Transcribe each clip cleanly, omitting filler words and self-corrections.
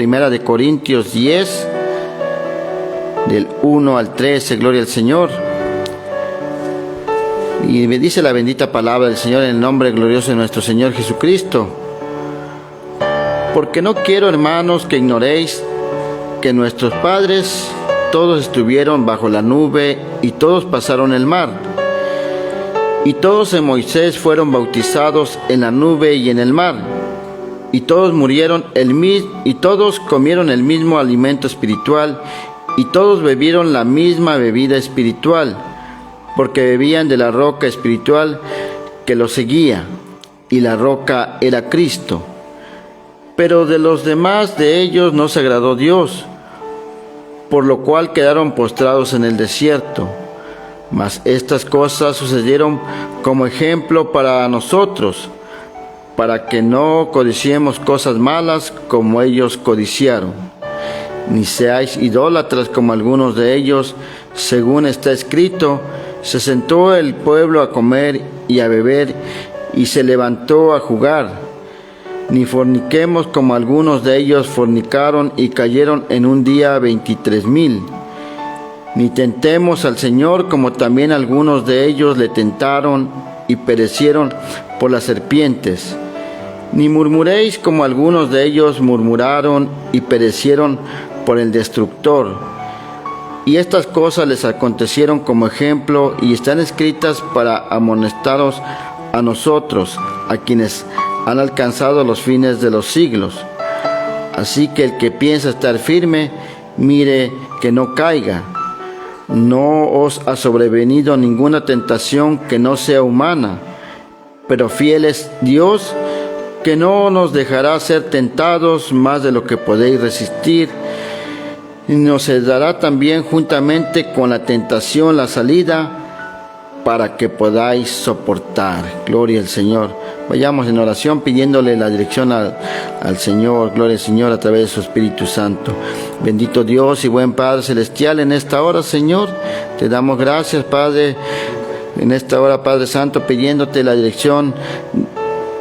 Primera de Corintios 10, del 1 al 13, gloria al Señor. Y me dice la bendita palabra del Señor en el nombre glorioso de nuestro Señor Jesucristo. Porque no quiero, hermanos, que ignoréis que nuestros padres todos estuvieron bajo la nube y todos pasaron el mar. Y todos en Moisés fueron bautizados en la nube y en el mar. Y todos y todos comieron el mismo alimento espiritual, y todos bebieron la misma bebida espiritual, porque bebían de la roca espiritual que los seguía, y la roca era Cristo. Pero de los demás de ellos no se agradó Dios, por lo cual quedaron postrados en el desierto. Mas estas cosas sucedieron como ejemplo para nosotros, para que no codiciemos cosas malas como ellos codiciaron. Ni seáis idólatras como algunos de ellos, según está escrito: se sentó el pueblo a comer y a beber, y se levantó a jugar. Ni forniquemos como algunos de ellos fornicaron y cayeron en un día 23,000. Ni tentemos al Señor como también algunos de ellos le tentaron y perecieron por las serpientes. Ni murmuréis como algunos de ellos murmuraron y perecieron por el destructor. Y estas cosas les acontecieron como ejemplo y están escritas para amonestaros a nosotros, a quienes han alcanzado los fines de los siglos. Así que el que piensa estar firme, mire que no caiga. No os ha sobrevenido ninguna tentación que no sea humana, pero fiel es Dios, que no nos dejará ser tentados más de lo que podéis resistir, y nos dará también juntamente con la tentación la salida, para que podáis soportar. Gloria al Señor. Vayamos en oración pidiéndole la dirección al Señor. Gloria al Señor a través de su Espíritu Santo. Bendito Dios y buen Padre Celestial, en esta hora, Señor, te damos gracias, Padre, en esta hora, Padre Santo, pidiéndote la dirección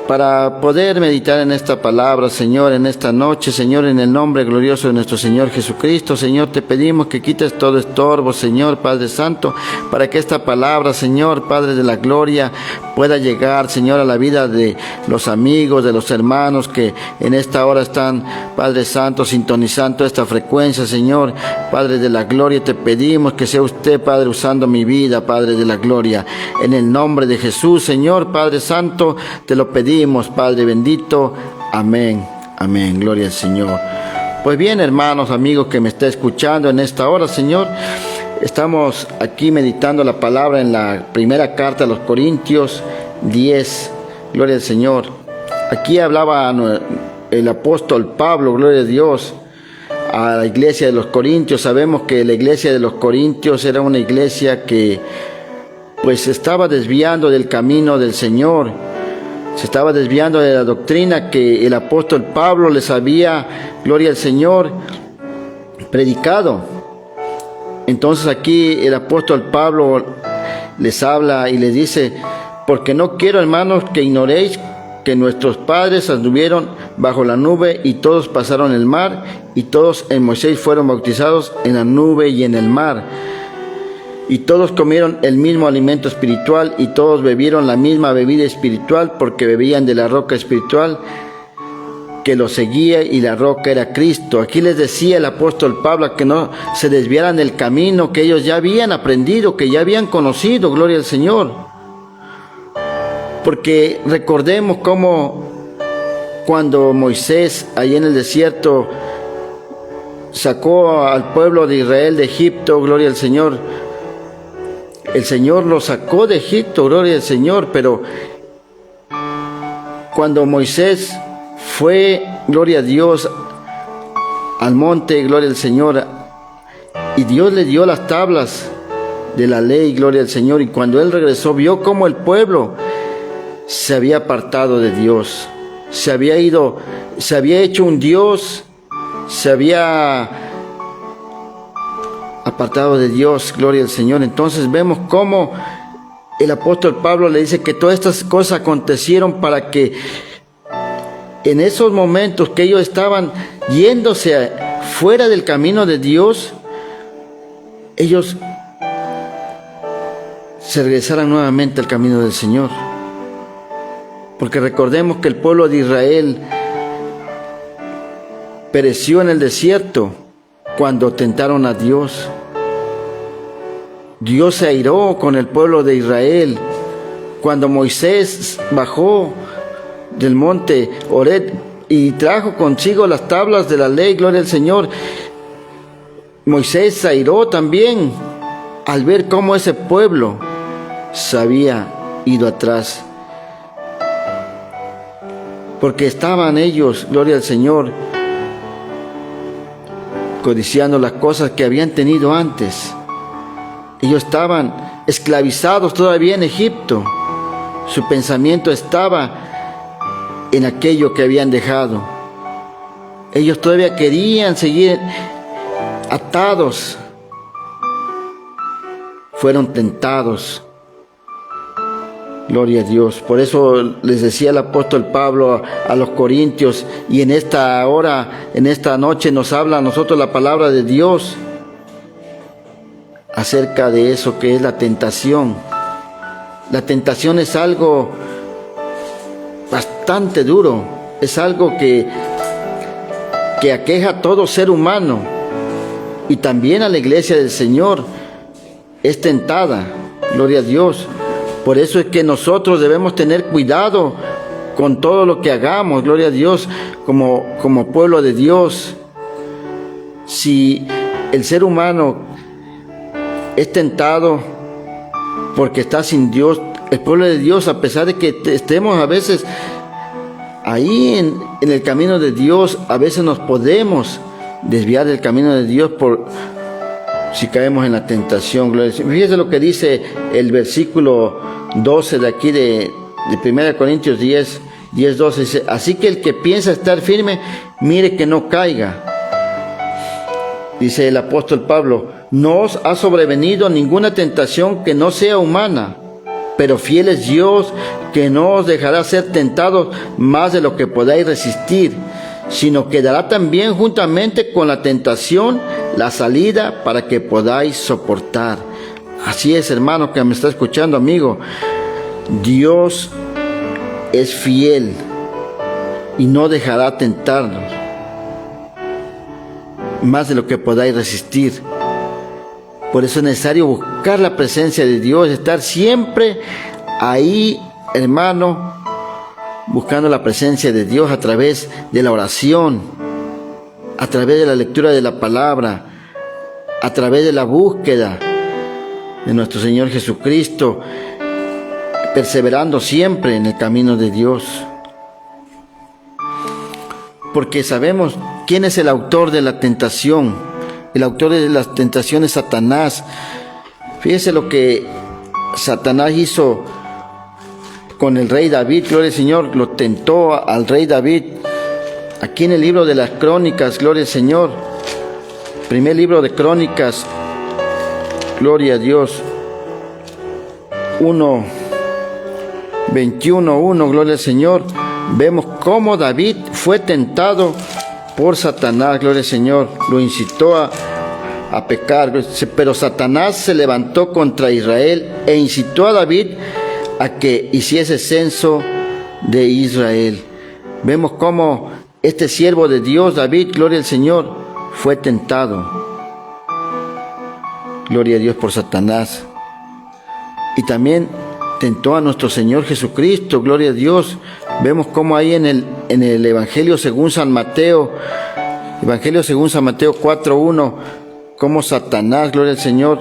para poder meditar en esta palabra, Señor, en esta noche, Señor, en el nombre glorioso de nuestro Señor Jesucristo. Señor, te pedimos que quites todo estorbo, Señor, Padre Santo, para que esta palabra, Señor, Padre de la gloria, pueda llegar, Señor, a la vida de los amigos, de los hermanos que en esta hora están, Padre Santo, sintonizando esta frecuencia, Señor, Padre de la gloria. Te pedimos que sea usted, Padre, usando mi vida, Padre de la gloria, en el nombre de Jesús, Señor, Padre Santo, te lo pedimos, Padre bendito. Amén, amén, gloria al Señor. Pues bien, hermanos, amigos que me está escuchando en esta hora, Señor, estamos aquí meditando la palabra en la primera carta a los Corintios 10, gloria al Señor. Aquí hablaba el apóstol Pablo, gloria a Dios, a la iglesia de los Corintios. Sabemos que la iglesia de los Corintios era una iglesia que pues se estaba desviando del camino del Señor. Se estaba desviando de la doctrina que el apóstol Pablo les había, gloria al Señor, predicado. Entonces aquí el apóstol Pablo les habla y les dice: porque no quiero, hermanos, que ignoréis que nuestros padres anduvieron bajo la nube y todos pasaron el mar, y todos en Moisés fueron bautizados en la nube y en el mar. Y todos comieron el mismo alimento espiritual, y todos bebieron la misma bebida espiritual, porque bebían de la roca espiritual que los seguía, y la roca era Cristo. Aquí les decía el apóstol Pablo que no se desviaran del camino que ellos ya habían aprendido, que ya habían conocido, gloria al Señor. Porque recordemos cómo cuando Moisés, allí en el desierto, sacó al pueblo de Israel de Egipto, gloria al Señor. El Señor lo sacó de Egipto, gloria al Señor, pero cuando Moisés fue, gloria a Dios, al monte, gloria al Señor, y Dios le dio las tablas de la ley, gloria al Señor, y cuando él regresó vio cómo el pueblo se había apartado de Dios, se había ido, se había hecho un Dios, se había apartado de Dios, gloria al Señor. Entonces vemos cómo el apóstol Pablo le dice que todas estas cosas acontecieron para que en esos momentos que ellos estaban yéndose fuera del camino de Dios, ellos se regresaran nuevamente al camino del Señor. Porque recordemos que el pueblo de Israel pereció en el desierto cuando tentaron a Dios. Dios se airó con el pueblo de Israel cuando Moisés bajó del monte Horeb y trajo consigo las tablas de la ley, gloria al Señor. Moisés se airó también al ver cómo ese pueblo se había ido atrás, porque estaban ellos, gloria al Señor, codiciando las cosas que habían tenido antes. Ellos estaban esclavizados todavía en Egipto. Su pensamiento estaba en aquello que habían dejado. Ellos todavía querían seguir atados. Fueron tentados. Gloria a Dios. Por eso les decía el apóstol Pablo a los corintios, y en esta hora, en esta noche nos habla a nosotros la palabra de Dios acerca de eso que es la tentación. La tentación es algo bastante duro, es algo que aqueja a todo ser humano, y también a la iglesia del Señor es tentada, gloria a Dios. Por eso es que nosotros debemos tener cuidado con todo lo que hagamos, gloria a Dios, como pueblo de Dios. Si el ser humano es tentado porque está sin Dios, el pueblo de Dios, a pesar de que estemos a veces ahí en el camino de Dios, a veces nos podemos desviar del camino de Dios si caemos en la tentación. Fíjese lo que dice el versículo 12 de aquí de 1 Corintios 10:12. Dice: así que el que piensa estar firme, mire que no caiga. Dice el apóstol Pablo: no os ha sobrevenido ninguna tentación que no sea humana, pero fiel es Dios, que no os dejará ser tentados más de lo que podáis resistir, sino que dará también juntamente con la tentación la salida para que podáis soportar. Así es, hermano que me está escuchando, amigo. Dios es fiel y no dejará tentarnos más de lo que podáis resistir. Por eso es necesario buscar la presencia de Dios, estar siempre ahí, hermano, buscando la presencia de Dios a través de la oración, a través de la lectura de la palabra, a través de la búsqueda de nuestro Señor Jesucristo, perseverando siempre en el camino de Dios. Porque sabemos quién es el autor de la tentación. El autor de las tentaciones es Satanás. Fíjese lo que Satanás hizo con el rey David, gloria al Señor. Lo tentó al rey David. Aquí en el libro de las Crónicas, gloria al Señor. Primer libro de Crónicas, gloria a Dios. 21:1, gloria al Señor. Vemos cómo David fue tentado por Satanás, gloria al Señor. Lo incitó a pecar, pero Satanás se levantó contra Israel e incitó a David a que hiciese censo de Israel. Vemos cómo este siervo de Dios, David, gloria al Señor, fue tentado, gloria a Dios, por Satanás. Y también tentó a nuestro Señor Jesucristo, gloria a Dios. Vemos cómo ahí en el Evangelio según San Mateo, Evangelio según San Mateo 4:1, cómo Satanás, gloria al Señor,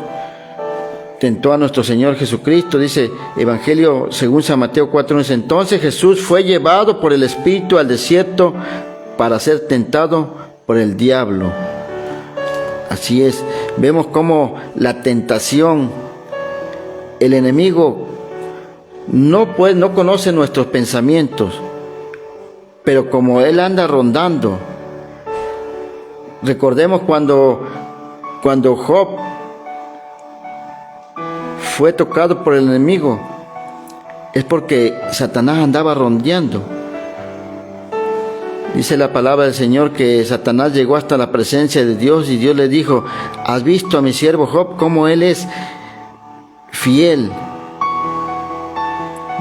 tentó a nuestro Señor Jesucristo. Dice Evangelio según San Mateo 4:1, dice: entonces Jesús fue llevado por el Espíritu al desierto para ser tentado por el diablo. Así es, vemos cómo la tentación, el enemigo no conoce nuestros pensamientos, pero como él anda rondando. Recordemos cuando Job fue tocado por el enemigo, es porque Satanás andaba rondeando. Dice la palabra del Señor que Satanás llegó hasta la presencia de Dios y Dios le dijo: ¿has visto a mi siervo Job cómo él es fiel?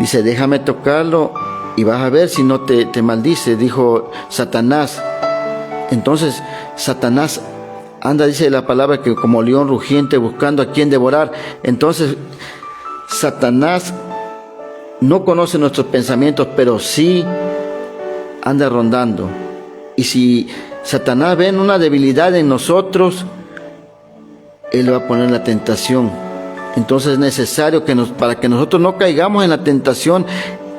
Dice: déjame tocarlo y vas a ver si no te maldice, dijo Satanás. Entonces Satanás anda, dice la palabra, que como león rugiente buscando a quien devorar. Entonces Satanás no conoce nuestros pensamientos, pero sí anda rondando. Y si Satanás ve una debilidad en nosotros, él va a poner la tentación. Entonces es necesario que para que nosotros no caigamos en la tentación,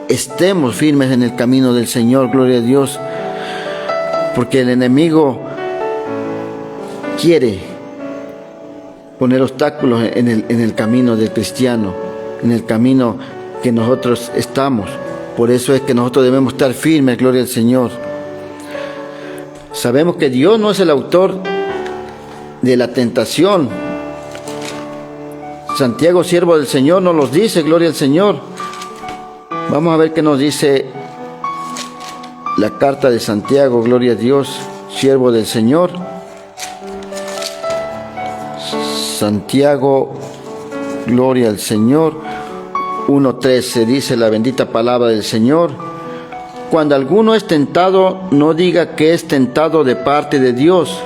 estemos firmes en el camino del Señor, gloria a Dios. Porque el enemigo quiere poner obstáculos en el camino del cristiano, en el camino que nosotros estamos. Por eso es que nosotros debemos estar firmes, gloria al Señor. Sabemos que Dios no es el autor de la tentación. Santiago, siervo del Señor, nos los dice, gloria al Señor. Vamos a ver qué nos dice la carta de Santiago, gloria a Dios, siervo del Señor. Santiago, gloria al Señor. 1:13 dice la bendita palabra del Señor: cuando alguno es tentado, no diga que es tentado de parte de Dios,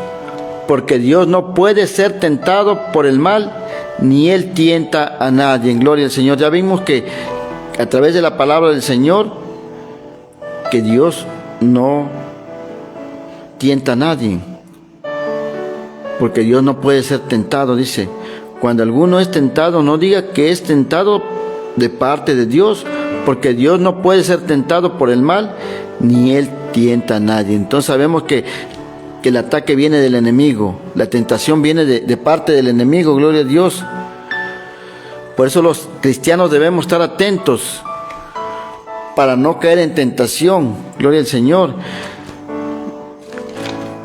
porque Dios no puede ser tentado por el mal, ni Él tienta a nadie. Gloria al Señor. Ya vimos que a través de la palabra del Señor, que Dios no tienta a nadie, porque Dios no puede ser tentado. Dice: cuando alguno es tentado, no diga que es tentado de parte de Dios, porque Dios no puede ser tentado por el mal, ni Él tienta a nadie. Entonces sabemos que el ataque viene del enemigo, la tentación viene de parte del enemigo, gloria a Dios. Por eso los cristianos debemos estar atentos para no caer en tentación, gloria al Señor.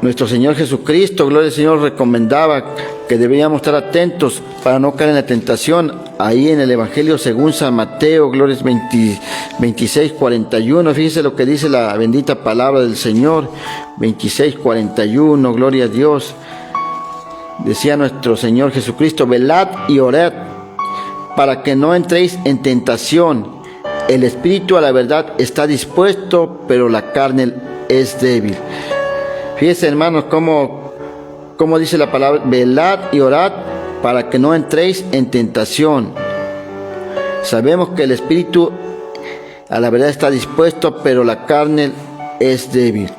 Nuestro Señor Jesucristo, gloria al Señor, recomendaba que debíamos estar atentos para no caer en la tentación. Ahí en el Evangelio según San Mateo, gloria 26:41, fíjese lo que dice la bendita palabra del Señor. 26:41, gloria a Dios. Decía nuestro Señor Jesucristo: velad y orad para que no entréis en tentación. El espíritu a la verdad está dispuesto, pero la carne es débil. Fíjense, hermanos, cómo dice la palabra: velad y orad para que no entréis en tentación. Sabemos que el espíritu a la verdad está dispuesto, pero la carne es débil.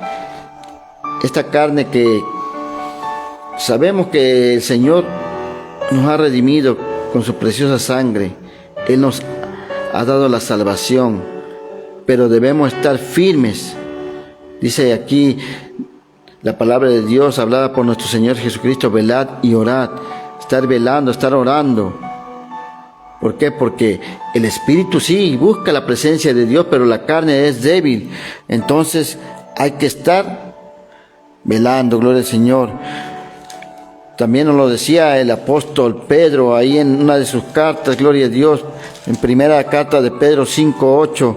Esta carne que sabemos que el Señor nos ha redimido con su preciosa sangre. Él nos ha dado la salvación, pero debemos estar firmes. Dice aquí la palabra de Dios hablada por nuestro Señor Jesucristo: velad y orad. Estar velando, estar orando. ¿Por qué? Porque el espíritu sí busca la presencia de Dios, pero la carne es débil. Entonces hay que estar velando, gloria al Señor. También nos lo decía el apóstol Pedro ahí en una de sus cartas, gloria a Dios, en primera carta de Pedro 5:8.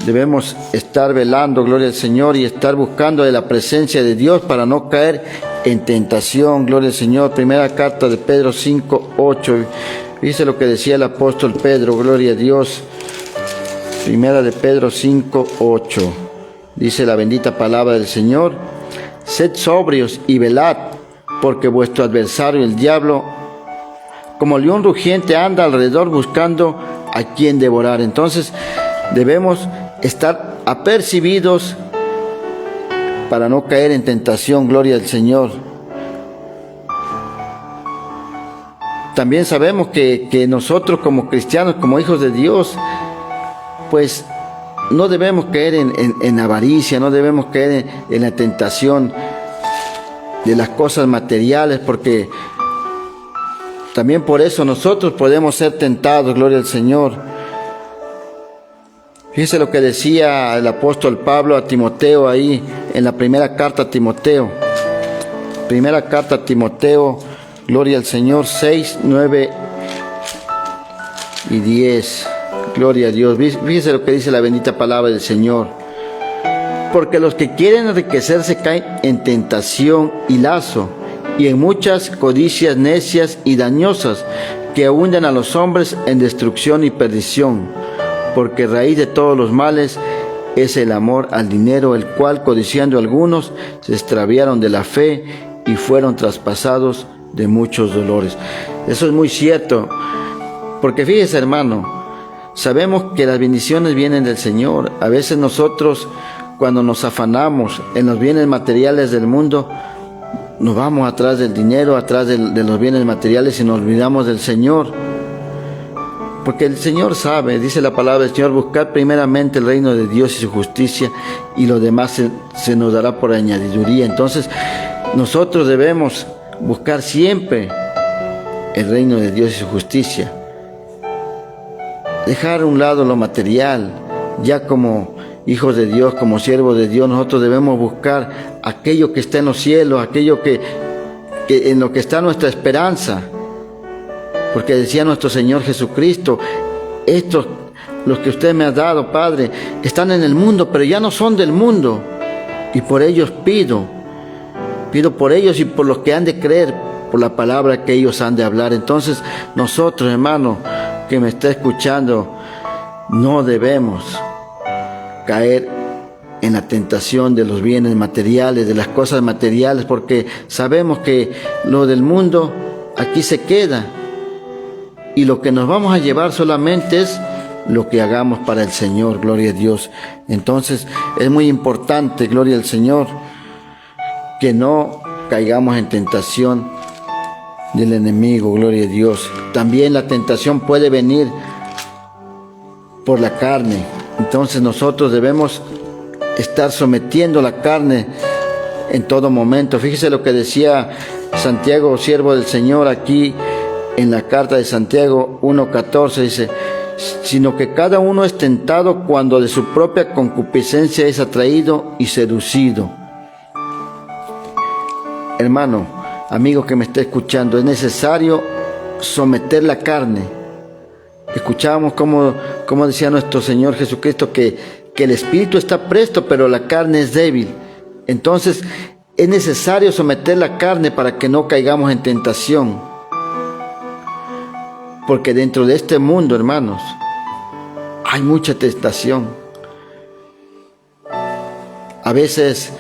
Debemos estar velando, gloria al Señor, y estar buscando de la presencia de Dios para no caer en tentación, gloria al Señor. Primera carta de Pedro 5:8. Dice lo que decía el apóstol Pedro, gloria a Dios. Primera de Pedro 5:8. Dice la bendita palabra del Señor: sed sobrios y velad, porque vuestro adversario el diablo, como león rugiente, anda alrededor buscando a quien devorar. Entonces debemos estar apercibidos para no caer en tentación, gloria al Señor. También sabemos que nosotros como cristianos, como hijos de Dios, pues no debemos caer en avaricia, no debemos caer en la tentación de las cosas materiales, porque también por eso nosotros podemos ser tentados, gloria al Señor. Fíjese lo que decía el apóstol Pablo a Timoteo ahí en la primera carta a Timoteo. Primera carta a Timoteo, gloria al Señor, 6, 9 y 10. Gloria a Dios. Fíjese lo que dice la bendita palabra del Señor. porque los que quieren enriquecerse caen en tentación y lazo, y en muchas codicias necias y dañosas, que hunden a los hombres en destrucción y perdición, porque raíz de todos los males es el amor al dinero, el cual, codiciando algunos, se extraviaron de la fe y fueron traspasados de muchos dolores. Eso es muy cierto, porque fíjese, hermano, sabemos que las bendiciones vienen del Señor. A veces nosotros, cuando nos afanamos en los bienes materiales del mundo, nos vamos atrás del dinero, atrás de los bienes materiales y nos olvidamos del Señor. Porque el Señor sabe, dice la palabra del Señor, buscar primeramente el reino de Dios y su justicia, y lo demás se nos dará por añadiduría. Entonces, nosotros debemos buscar siempre el reino de Dios y su justicia. Dejar a un lado lo material. Ya como hijos de Dios, como siervos de Dios, nosotros debemos buscar aquello que está en los cielos, aquello que en lo que está nuestra esperanza. Porque decía nuestro Señor Jesucristo, estos, los que usted me ha dado, Padre, están en el mundo, pero ya no son del mundo. Y por ellos pido por ellos y por los que han de creer, por la palabra que ellos han de hablar. Entonces, nosotros, hermano, que me está escuchando, no debemos caer en la tentación de los bienes materiales, de las cosas materiales, porque sabemos que lo del mundo aquí se queda. Y lo que nos vamos a llevar solamente es lo que hagamos para el Señor, gloria a Dios. Entonces es muy importante, gloria al Señor, que no caigamos en tentación del enemigo, gloria a Dios. También la tentación puede venir por la carne. Entonces nosotros debemos estar sometiendo la carne en todo momento. Fíjese lo que decía Santiago, siervo del Señor, aquí en la carta de Santiago 1:14, dice: sino que cada uno es tentado cuando de su propia concupiscencia es atraído y seducido. Hermano, amigo que me está escuchando, es necesario someter la carne. Escuchábamos como decía nuestro Señor Jesucristo que el espíritu está presto, pero la carne es débil. Entonces es necesario someter la carne para que no caigamos en tentación. Porque dentro de este mundo, hermanos, hay mucha tentación. A veces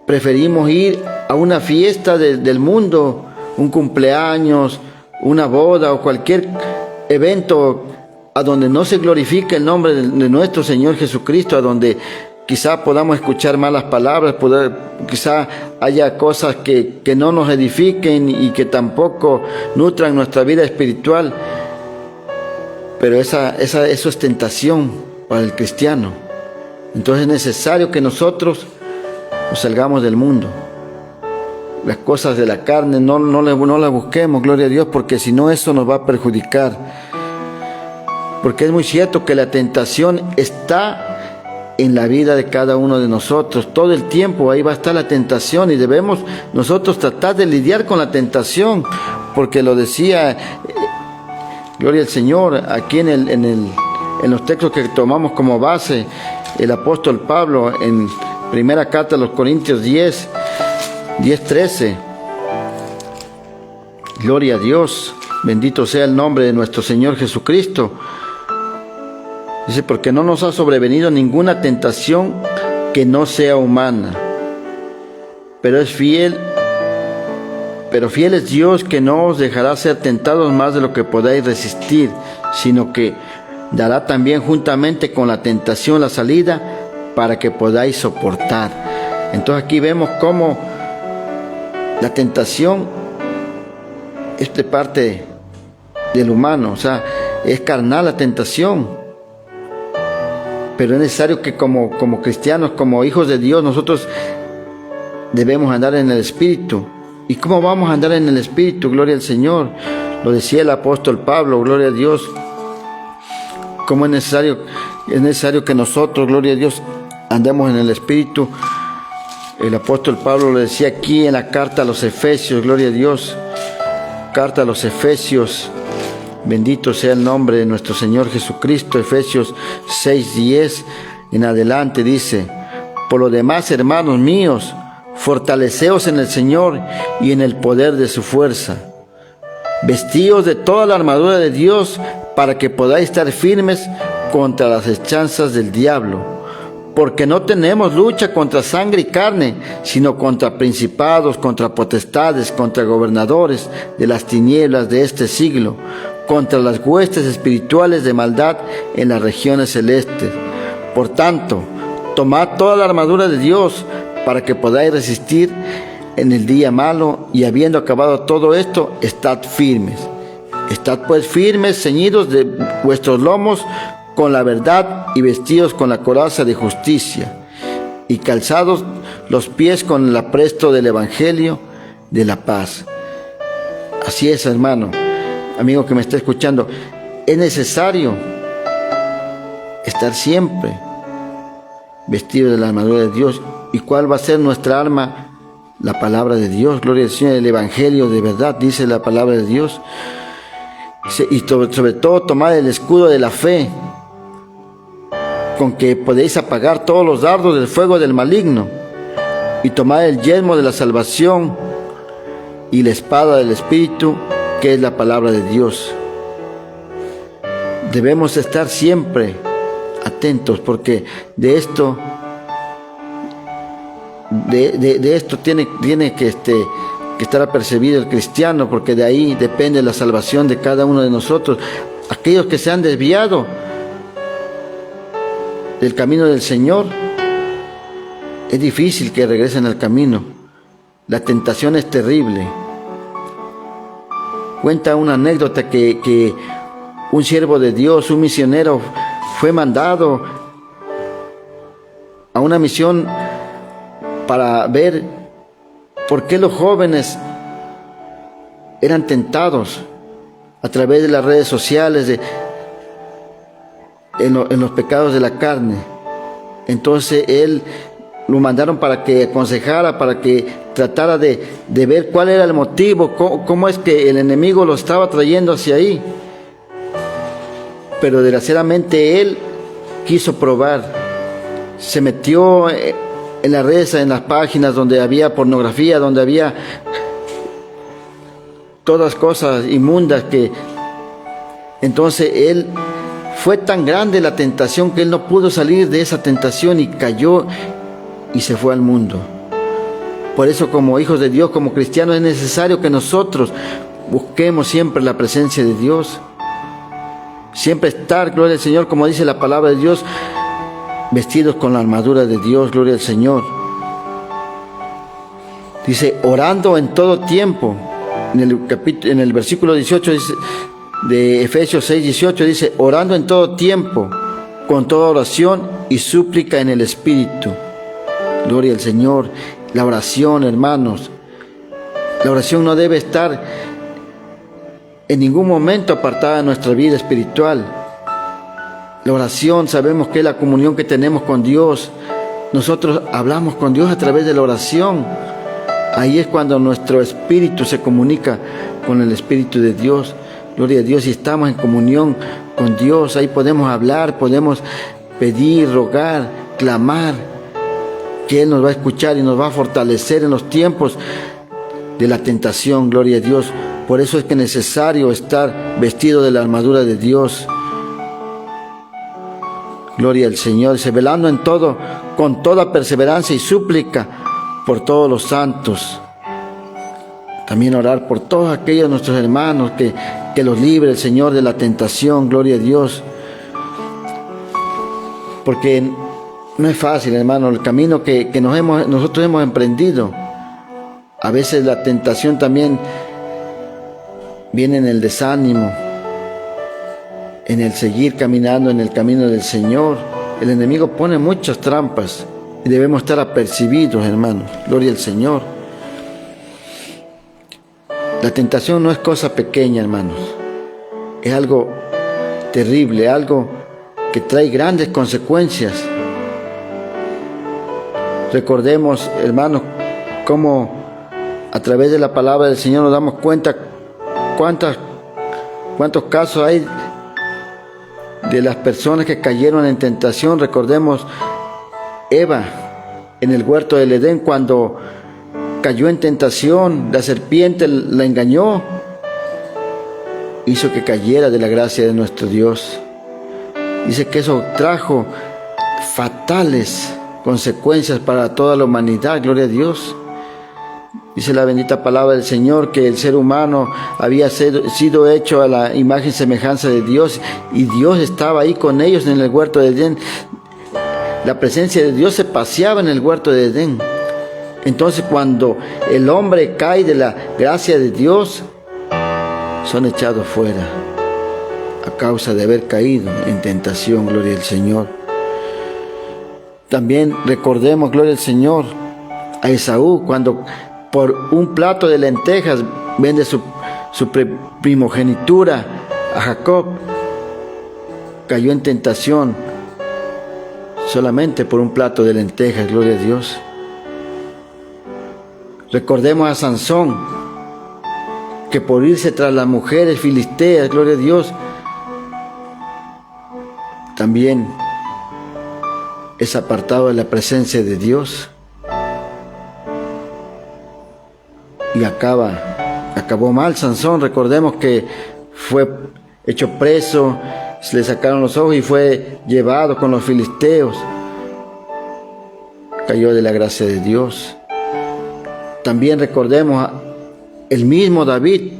preferimos ir a una fiesta del mundo, un cumpleaños, una boda o cualquier evento a donde no se glorifica el nombre de nuestro Señor Jesucristo, a donde quizá podamos escuchar malas palabras, quizá haya cosas que no nos edifiquen y que tampoco nutran nuestra vida espiritual. Pero eso es tentación para el cristiano. Entonces es necesario que nosotros nos salgamos del mundo. Las cosas de la carne no las busquemos, gloria a Dios, porque si no eso nos va a perjudicar. Porque es muy cierto que la tentación está en la vida de cada uno de nosotros. Todo el tiempo ahí va a estar la tentación y debemos nosotros tratar de lidiar con la tentación, porque lo decía, gloria al Señor, aquí en los textos que tomamos como base, el apóstol Pablo en primera carta a los Corintios 10:13. Gloria a Dios, bendito sea el nombre de nuestro Señor Jesucristo. Dice: porque no nos ha sobrevenido ninguna tentación que no sea humana, pero fiel es Dios, que no os dejará ser tentados más de lo que podáis resistir, sino que dará también juntamente con la tentación la salida para que podáis soportar. Entonces aquí vemos cómo la tentación es de parte del humano, o sea, es carnal la tentación. Pero es necesario que como cristianos, como hijos de Dios, nosotros debemos andar en el Espíritu. ¿Y cómo vamos a andar en el Espíritu? Gloria al Señor. Lo decía el apóstol Pablo, gloria a Dios. ¿Cómo es necesario que nosotros, gloria a Dios, andemos en el Espíritu? El apóstol Pablo lo decía aquí en la carta a los Efesios, gloria a Dios. Carta a los Efesios. Bendito sea el nombre de nuestro Señor Jesucristo. Efesios 6:10 en adelante dice: Por lo demás, hermanos míos, fortaleceos en el Señor y en el poder de su fuerza. Vestíos de toda la armadura de Dios para que podáis estar firmes contra las hechanzas del diablo. Porque no tenemos lucha contra sangre y carne, sino contra principados, contra potestades, contra gobernadores de las tinieblas de este siglo, contra las huestes espirituales de maldad en las regiones celestes. Por tanto, tomad toda la armadura de Dios para que podáis resistir en el día malo, y habiendo acabado todo esto, estad firmes. Estad pues firmes, ceñidos de vuestros lomos con la verdad y vestidos con la coraza de justicia y calzados los pies con el apresto del evangelio de la paz. Así es, hermano, amigo que me está escuchando, es necesario estar siempre vestido de la armadura de Dios. ¿Y cuál va a ser nuestra arma? La palabra de Dios, gloria al Señor, el evangelio de verdad, dice la palabra de Dios. Y sobre todo tomad el escudo de la fe, con que podéis apagar todos los dardos del fuego del maligno, y tomad el yelmo de la salvación y la espada del Espíritu, que es la palabra de Dios. Debemos estar siempre atentos, porque de esto tiene que estar apercibido el cristiano, porque de ahí depende la salvación de cada uno de nosotros. Aquellos que se han desviado del camino del Señor, es difícil que regresen al camino. La tentación es terrible. Cuenta una anécdota que un siervo de Dios, un misionero, fue mandado a una misión para ver por qué los jóvenes eran tentados a través de las redes sociales, en los pecados de la carne. Entonces él lo mandaron para que aconsejara, para que tratara de ver cuál era el motivo, cómo es que el enemigo lo estaba trayendo hacia ahí. Pero desgraciadamente él quiso probar, se metió en las redes, en las páginas donde había pornografía, donde había todas cosas inmundas, que entonces él fue tan grande la tentación que él no pudo salir de esa tentación y cayó y se fue al mundo. Por eso, como hijos de Dios, como cristianos, es necesario que nosotros busquemos siempre la presencia de Dios, siempre estar, gloria al Señor, como dice la palabra de Dios, vestidos con la armadura de Dios, gloria al Señor. Dice, orando en todo tiempo. En el versículo 18 dice, de Efesios 6:18 dice, orando en todo tiempo, con toda oración y súplica en el Espíritu. Gloria al Señor. La oración, hermanos, la oración no debe estar en ningún momento apartada de nuestra vida espiritual. La oración, sabemos que es la comunión que tenemos con Dios. Nosotros hablamos con Dios a través de la oración. Ahí es cuando nuestro espíritu se comunica con el Espíritu de Dios. Gloria a Dios, y estamos en comunión con Dios. Ahí podemos hablar, podemos pedir, rogar, clamar, que Él nos va a escuchar y nos va a fortalecer en los tiempos de la tentación. Gloria a Dios. Por eso es que es necesario estar vestido de la armadura de Dios. Gloria al Señor. Dice, velando en todo, con toda perseverancia y súplica por todos los santos. También orar por todos aquellos nuestros hermanos, que los libre el Señor de la tentación. Gloria a Dios. Porque no es fácil, hermano, el camino que nosotros hemos emprendido. A veces la tentación también viene en el desánimo, en el seguir caminando en el camino del Señor. El enemigo pone muchas trampas y debemos estar apercibidos, hermanos. Gloria al Señor. La tentación no es cosa pequeña, hermanos. Es algo terrible, algo que trae grandes consecuencias. Recordemos, hermanos, cómo a través de la palabra del Señor nos damos cuenta cuántos casos hay de las personas que cayeron en tentación. Recordemos Eva, en el huerto del Edén cuando cayó en tentación, la serpiente la engañó, hizo que cayera de la gracia de nuestro Dios. Dice que eso trajo fatales consecuencias para toda la humanidad, gloria a Dios. Dice la bendita palabra del Señor que el ser humano había sido hecho a la imagen y semejanza de Dios, y Dios estaba ahí con ellos en el huerto de Edén. La presencia de Dios se paseaba en el huerto de Edén. Entonces, cuando el hombre cae de la gracia de Dios, son echados fuera a causa de haber caído en tentación, gloria al Señor. También recordemos, gloria al Señor, a Esaú, cuando por un plato de lentejas vende su primogenitura a Jacob. Cayó en tentación solamente por un plato de lentejas, gloria a Dios. Recordemos a Sansón, que por irse tras las mujeres filisteas, gloria a Dios, también es apartado de la presencia de Dios y acabó mal Sansón. Recordemos que fue hecho preso, se le sacaron los ojos y fue llevado con los filisteos. Cayó de la gracia de Dios. También recordemos el mismo David,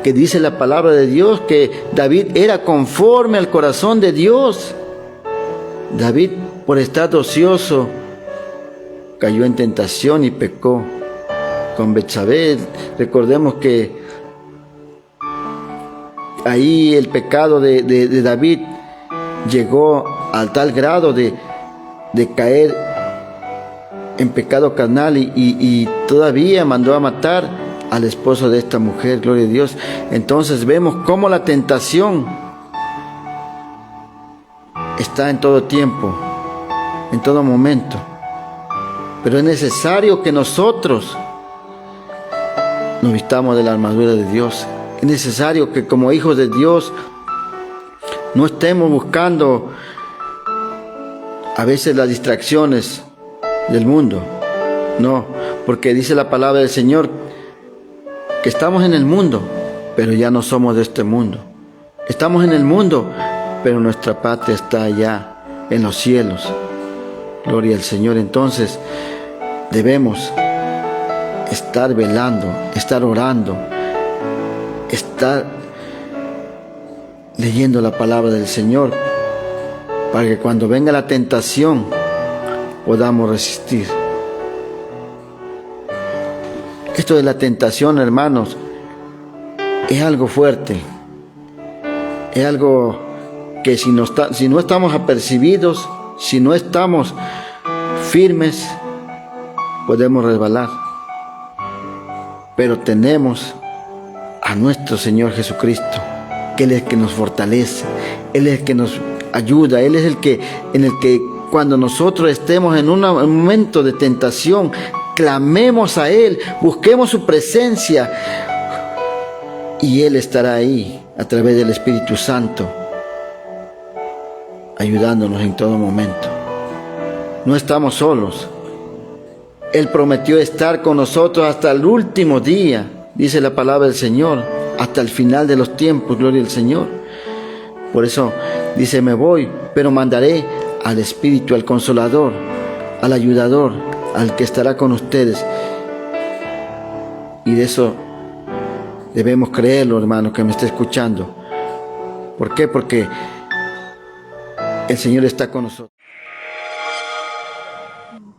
que dice la palabra de Dios que David era conforme al corazón de Dios. David, por estar ocioso, cayó en tentación y pecó con Betsabé. Recordemos que ahí el pecado de David llegó al tal grado de caer en pecado carnal y todavía mandó a matar al esposo de esta mujer, gloria a Dios. Entonces vemos cómo la tentación está en todo tiempo, en todo momento. Pero es necesario que nosotros nos vistamos de la armadura de Dios. Es necesario que como hijos de Dios no estemos buscando a veces las distracciones del mundo. No, porque dice la palabra del Señor que estamos en el mundo, pero ya no somos de este mundo. Estamos en el mundo, pero nuestra patria está allá en los cielos. Gloria al Señor. Entonces debemos estar velando, estar orando, estar leyendo la palabra del Señor, para que cuando venga la tentación podamos resistir. Esto de la tentación, hermanos, es algo fuerte. Es algo que si no estamos apercibidos, si no estamos firmes, podemos resbalar. Pero tenemos a nuestro Señor Jesucristo, que Él es el que nos fortalece, Él es el que nos ayuda, Él es en el que cuando nosotros estemos en un momento de tentación, clamemos a Él, busquemos su presencia y Él estará ahí a través del Espíritu Santo, ayudándonos en todo momento. No estamos solos. Él prometió estar con nosotros hasta el último día, dice la palabra del Señor, hasta el final de los tiempos, gloria al Señor. Por eso dice, me voy, pero mandaré al Espíritu, al Consolador, al Ayudador, al que estará con ustedes. Y de eso debemos creerlo, hermano, que me está escuchando. ¿Por qué? Porque el Señor está con nosotros.